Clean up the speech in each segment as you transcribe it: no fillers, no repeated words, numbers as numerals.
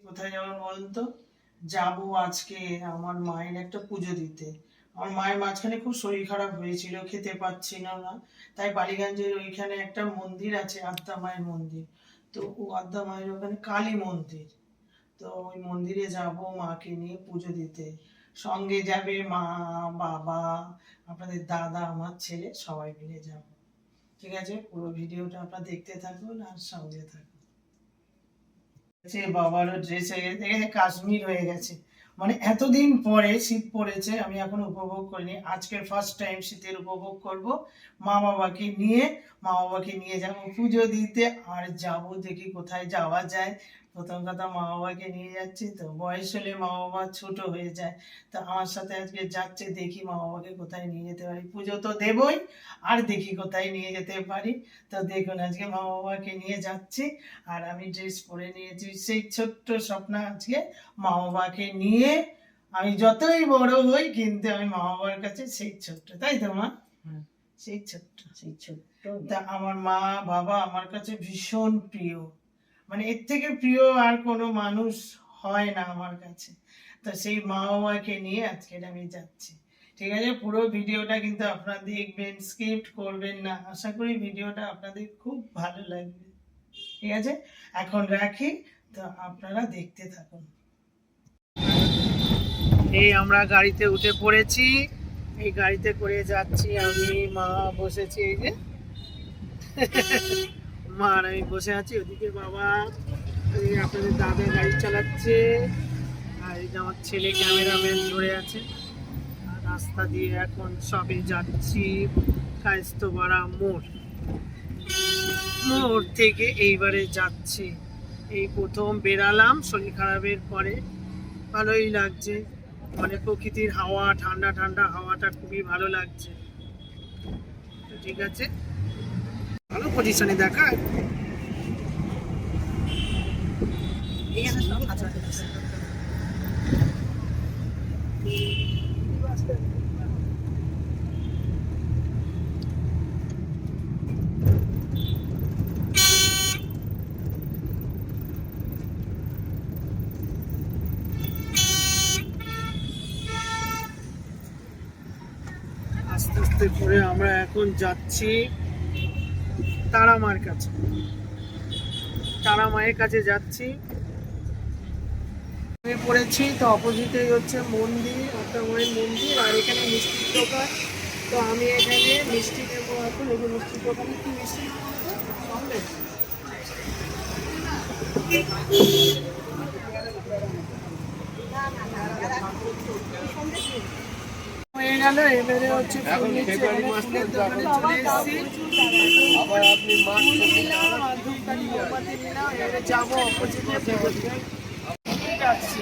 কোথায় যাবো বলতো? যাবো আজকে আমার মায়ের একটা পুজো দিতে। আমার মায়ের মাঝখানে খুব শরীর খারাপ হয়েছিল, খেতে পাচ্ছিল না। তাই বালিগঞ্জের ওইখানে একটা মন্দির আছে, আদ্যা মায়ের মন্দির। তো ও আদ্যা মায়ের ওখানে কালী মন্দির। তো ওই মন্দিরে যাব মাকে নিয়ে পুজো দিতে। সঙ্গে যাবে মা, বাবা, আপনাদের দাদা, আমার ছেলে, সবাই মিলে যাব। ঠিক আছে, পুরো ভিডিওটা আপনারা দেখতে থাকুন আর সঙ্গে থাকুন। বাবারও ড্রেস হয়ে গেছে, দেখে কাশ্মীর হয়ে গেছে। মানে এতদিন পরে শীত পড়েছে, আমি এখন উপভোগ করিনি। আজকের ফার্স্ট টাইম শীতের উপভোগ করব। মা বাবাকে নিয়ে যাব পুজো দিতে। আর যাব দেখি কোথায় যাওয়া যায়। প্রথম কথা, মা বাবাকে নিয়ে যাচ্ছি তো, বয়স হলে মা বাবা ছোট হয়ে যায়। তো আমার সাথে আজকে যাচ্ছে, দেখি মা বাবাকে কোথায় নিয়ে যেতে পারি। পুজো তো দেবই, আর দেখি কোথায় নিয়ে যেতে পারি। তো দেখুন, আজকে মা বাবাকে নিয়ে যাচ্ছি। আর আমি ড্রেস পরে নিয়েছি, সেই ছোট্ট স্বপ্ন আজকে মা বাবাকে নিয়ে। আমি যতই বড় হই, কিন্তু আমি মা বাবার কাছে সেই ছোট্ট, তাই তো মা? সেই ছোট্ট। তা আমার মা বাবা আমার কাছে ভীষণ প্রিয়। মানে এর থেকে প্রিয় আর কোনো মানুষ হয় না আমার কাছে। তো সেই মা বাবাকে নিয়ে আজকে আমি যাচ্ছি। ঠিক আছে, পুরো ভিডিওটা কিন্তু আপনারা দেখবেন, স্কিপ করবেন না। আশা করি ভিডিওটা আপনাদের খুব ভালো লাগবে। ঠিক আছে, এখন রাখি। তো আপনারা দেখতে থাকুন। এই আমরা গাড়িতে উঠে পড়েছি। এই গাড়িতে করে যাচ্ছি, আমি মা বসেছি, এই যে মা আর আমি বসে আছি। ওদিকে বাবা, আপনাদের দাদা গাড়ি চালাচ্ছে, আর এই যে আমার ছেলে ক্যামেরাম্যান ধরে আছে। আর রাস্তা দিয়ে এখন সবে যাচ্ছি কায়েস্তপাড়া মোড় থেকে এইবারে যাচ্ছি। এই প্রথম বেরালাম শরীর খারাপের পরে। ভালোই লাগছে, মানে প্রকৃতির হাওয়া, ঠান্ডা ঠান্ডা হাওয়াটা খুবই ভালো লাগছে। তো ঠিক আছে, ভালো পজিশনে দেখা। আস্তে আস্তে করে আমরা এখন যাচ্ছি তারা মার কাছে। তারা মায়ের কাছে যাচ্ছি। আমি পড়েছি তো, অপোজিটেই হচ্ছে মন্দির, আদ্যা মায়ের মন্দির, আর এখানে মিষ্টির দোকান। তো আমি এখানে মিষ্টি নেবো এখন। এই যে মিষ্টির দোকানে কি মিষ্টি সন্দেশ হয়ে গেল। এবারে হচ্ছে ফুল দোকানে চলে এসেছি। ফুল নিলাম আর ধূপকাঠি মোমবাতি নিলাম। এবারে যাবো অপোজিটে যাচ্ছি।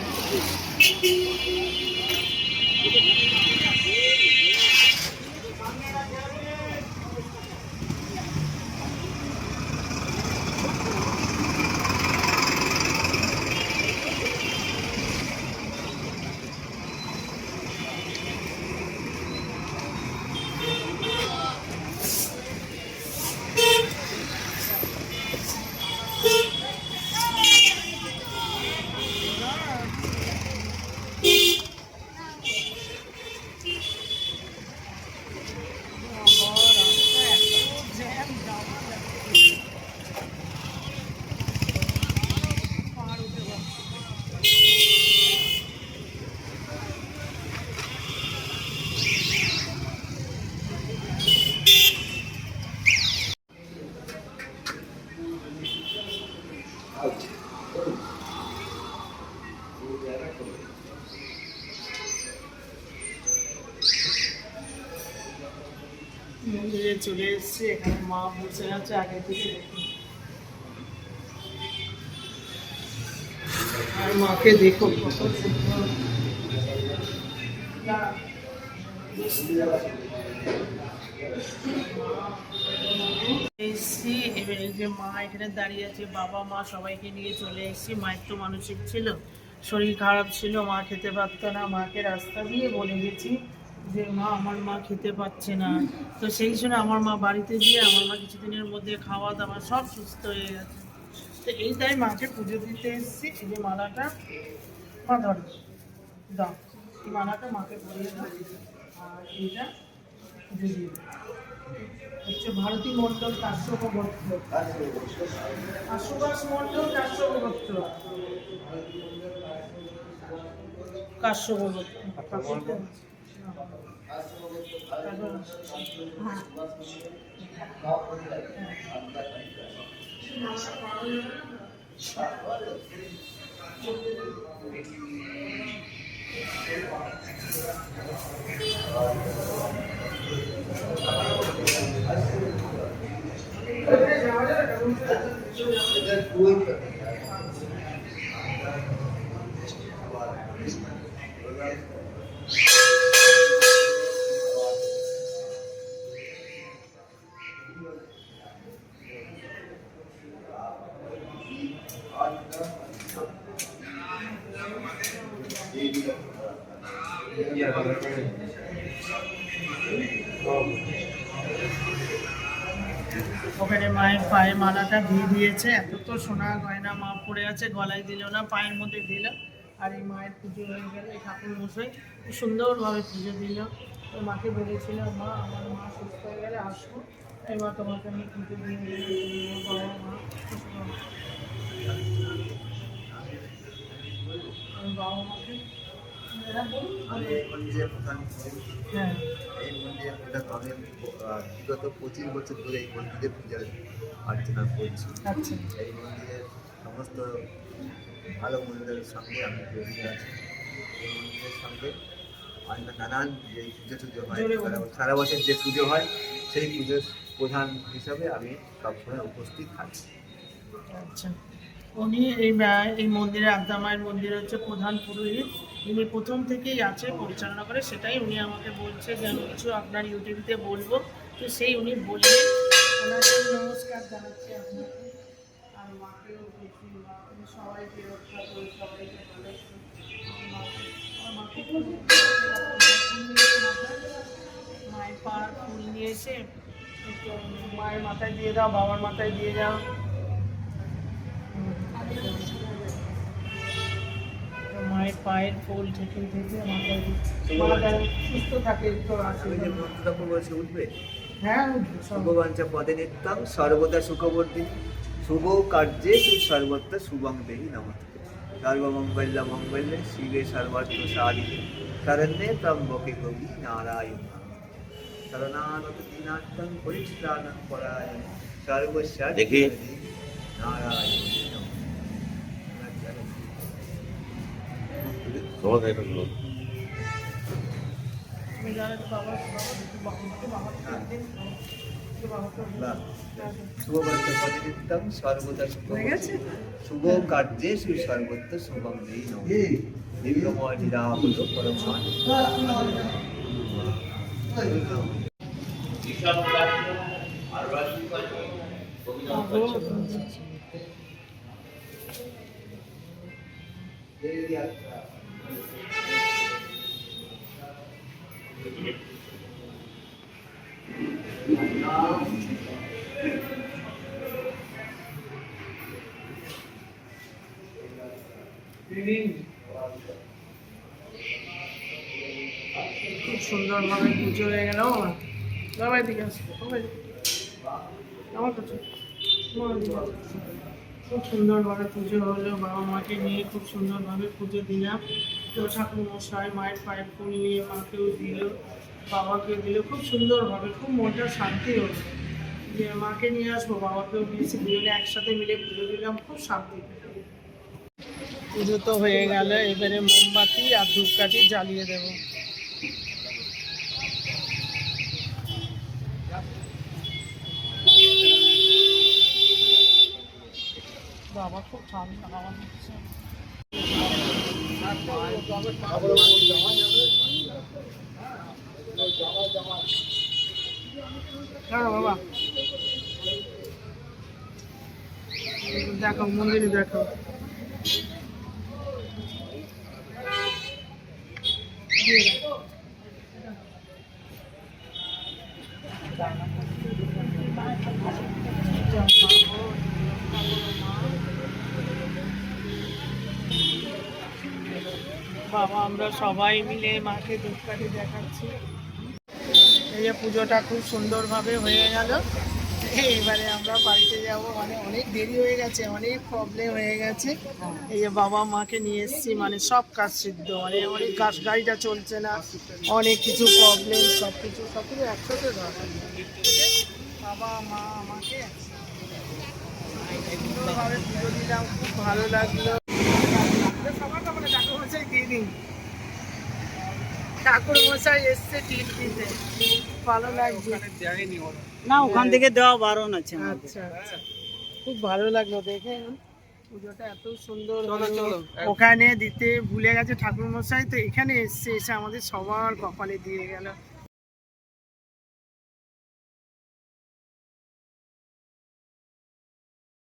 মন্দিরে চলে এসেছি, এখানে মা বসে আছে আগে থেকে। আর মাকে দেখো কত সুন্দর। এসছি, এবার এই যে মা এখানে দাঁড়িয়ে আছে, বাবা মা সবাইকে নিয়ে চলে এসেছি। মায়ের তো মানসিক ছিল, শরীর খারাপ ছিল, মা খেতে পারতো না। মাকে রাস্তা দিয়ে বলে গেছি যে মা, আমার মা খেতে পাচ্ছে না। তো সেই সময় আমার মা বাড়িতে গিয়ে আমার মা কিছুদিনের মধ্যে খাওয়া দাওয়া সব সুস্থ হয়ে গেছে। তো তো এইটাই মাকে পুজো দিতে এসেছি। এই যে মালাটা মা ধরো, দাও এই মালাটা মাকে পরিয়ে দাও। আর এইটা পুজো দিয়ে দাও। হচ্ছে ভারতী মণ্ডল কাশ্যপ গোত্র, আশুবাস মণ্ডল কাশ্যপ গোত্র, কাশ্যপ গোত্র। ওখানে মায়ের পায়ে মালাটা দিয়ে দিয়েছে। এত তো সোনা গয়না মা পড়ে আছে, গলায় দিল না, পায়ের মধ্যে দিল। আর এই মায়ের পুজো হয়ে গেল। এই ঠাকুর মশাই খুব সুন্দরভাবে পুজো দিল। তো মাকে বলেছিল, মা আমার মা সুস্থ হয়ে গেলে আসবো, এবার তোমাকে আমি পুজো দিয়ে দিলাম। বাবা মা বাবা মাকে হ্যাঁ এই মন্দিরের পূজা আমি বিগত 25 বছর ধরে এই মন্দিরের পূজা অর্চনা করছি। আচ্ছা এই মন্দিরের সমস্ত ভালো মন্দিরের সঙ্গে আমি জড়িয়ে আছি। এই মন্দিরের সঙ্গে অন্য নানান যে পুজো হয়, সারা বছর যে পুজো হয় সেই পুজোর প্রধান হিসাবে আমি সবসময় উপস্থিত থাকি। আচ্ছা, উনি এই মন্দিরে আদ্যা মায়ের মন্দিরে হচ্ছে প্রধান পুরোহিত। উনি প্রথম থেকেই আছে, পরিচালনা করে। সেটাই উনি আমাকে বলছে যে আমি কিছু আপনার ইউটিউবিতে বলবো। তো সেই উনি বললেন, ওনাকে নমস্কার জানাচ্ছি আপনাকে। আর মাকেও দেখি, মা উনি সবাইকে রক্ষা করে, সবাইকে ভালো। মাকে মায়ের পাড় ফুল নিয়ে এসে একটু মায়ের মাথায় দিয়ে দাও, বাবার মাথায় দিয়ে যাও। মায়ের পায়ের ফুল থেকে মাথায় সুস্থ থাকে, একটু আমি যে মন্ত্রটা বলছি উঠবে, হ্যাঁ শুভবাঞ্ছা পদে নিত্যং সর্বদা সুখবর্ধিনী শুভ কার্যে সর্বত্র শুভং দেহি নমঃ। সর্বমঙ্গল্য মঙ্গল্যে শিবে সর্বার্থ সাধিকে শরণ্যে ত্র্যম্বকে গৌরী নারায়ণ শরণাগত দীনার্থং পরিত্রাণং পরায়ণ সর্বস্যার্থে নারায়ণ শুভবার্তা পদে নিত্যং সর্বদা শুভ কার্যে সর্বত্র শুভং দেহি নমঃ। দিব্যময় নিরাপদ পরমান খুব সুন্দরভাবে পুজো হয়ে গেল। বাবাই দিকে আসবে, আমার কাছে খুব সুন্দরভাবে পুজো হলো। বাবা মাকে নিয়ে খুব সুন্দরভাবে পুজো দিলাম। তো ঠাকুর মশাই মায়ের পায়ে ফুল নিয়ে মাকেও দিল, বাবাকেও দিল। খুব সুন্দরভাবে, খুব মনটা শান্তি হলো যে মাকে নিয়ে আসবো, বাবাকেও দিয়েছি, দুজনে একসাথে মিলে পুজো দিলাম। খুব শান্তি। পুজো তো হয়ে গেল, এবারে মোমবাতি আর ধূপকাঠি জ্বালিয়ে দেবো। বাবা খুব ঠান্ডা হাওয়া দিচ্ছে। হ্যাঁ বাবা দেখো, মন্দিরে দেখো। বাবা আমরা সবাই মিলে মাকে ধূপকাঠি দেখাচ্ছি। এই যে পুজোটা খুব সুন্দরভাবে হয়ে গেল। এবারে আমরা বাড়িতে যাব, মানে অনেক দেরি হয়ে গেছে, অনেক প্রবলেম হয়ে গেছে। এই যে বাবা মাকে নিয়ে এসেছি, মানে সব কাজ সিদ্ধ, মানে অনেক গাড়িটা চলছে না, অনেক কিছু প্রবলেম, সব কিছু একসাথে ধরা। বাবা মা আমাকে সুন্দরভাবে পুজো দিলাম, খুব ভালো লাগলো। সবার কখনো ঠাকুর মশাই দিয়ে দিন, ঠাকুর মশাই এসছে টিপ দিতে, ভালো লাগছে। না ওখান থেকে দেওয়া বারণ আছে। আচ্ছা আচ্ছা, খুব ভালো লাগলো দেখে, পুজোটা এত সুন্দর হলো। ওখানে দিতে ভুলে গেছে ঠাকুর মশাই, তো এখানে এসে আমাদের সবার কপালে দিয়ে গেল।